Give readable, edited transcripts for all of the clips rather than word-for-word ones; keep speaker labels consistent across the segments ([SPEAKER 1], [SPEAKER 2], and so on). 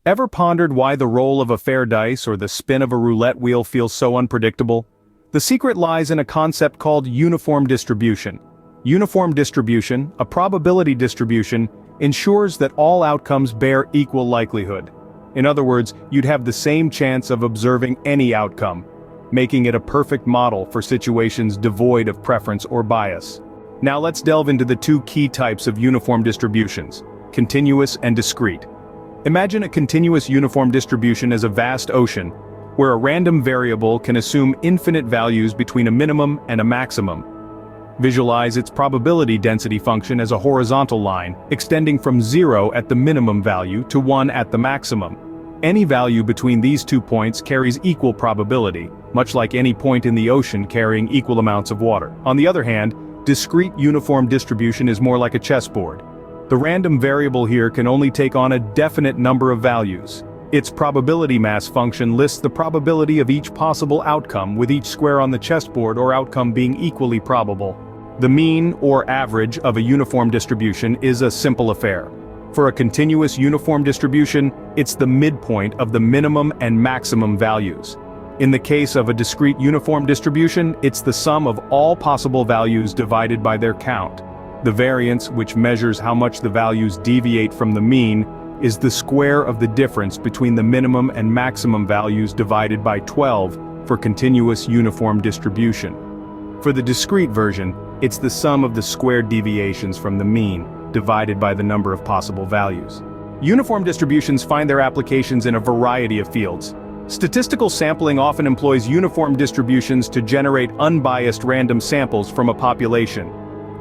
[SPEAKER 1] Ever pondered why the roll of a fair dice or the spin of a roulette wheel feels so unpredictable? The secret lies in a concept called uniform distribution. Uniform distribution, a probability distribution, ensures that all outcomes bear equal likelihood. In other words, you'd have the same chance of observing any outcome, making it a perfect model for situations devoid of preference or bias. Now let's delve into the two key types of uniform distributions: continuous and discrete. Imagine a continuous uniform distribution as a vast ocean, where a random variable can assume infinite values between a minimum and a maximum. Visualize its probability density function as a horizontal line, extending from 0 at the minimum value to 1 at the maximum. Any value between these 2 points carries equal probability, much like any point in the ocean carrying equal amounts of water. On the other hand, discrete uniform distribution is more like a chessboard. The random variable here can only take on a definite number of values. Its probability mass function lists the probability of each possible outcome, with each square on the chessboard or outcome being equally probable. The mean, or average, of a uniform distribution is a simple affair. For a continuous uniform distribution, it's the midpoint of the minimum and maximum values. In the case of a discrete uniform distribution, it's the sum of all possible values divided by their count. The variance, which measures how much the values deviate from the mean, is the square of the difference between the minimum and maximum values divided by 12 for continuous uniform distribution. For the discrete version, it's the sum of the squared deviations from the mean, divided by the number of possible values. Uniform distributions find their applications in a variety of fields. Statistical sampling often employs uniform distributions to generate unbiased random samples from a population.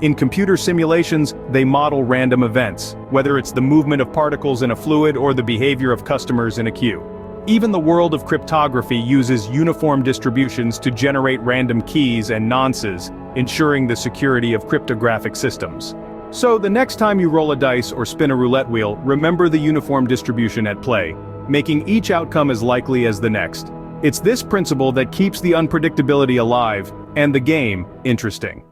[SPEAKER 1] In computer simulations, they model random events, whether it's the movement of particles in a fluid or the behavior of customers in a queue. Even the world of cryptography uses uniform distributions to generate random keys and nonces, ensuring the security of cryptographic systems. So the next time you roll a dice or spin a roulette wheel, remember the uniform distribution at play, making each outcome as likely as the next. It's this principle that keeps the unpredictability alive and the game interesting.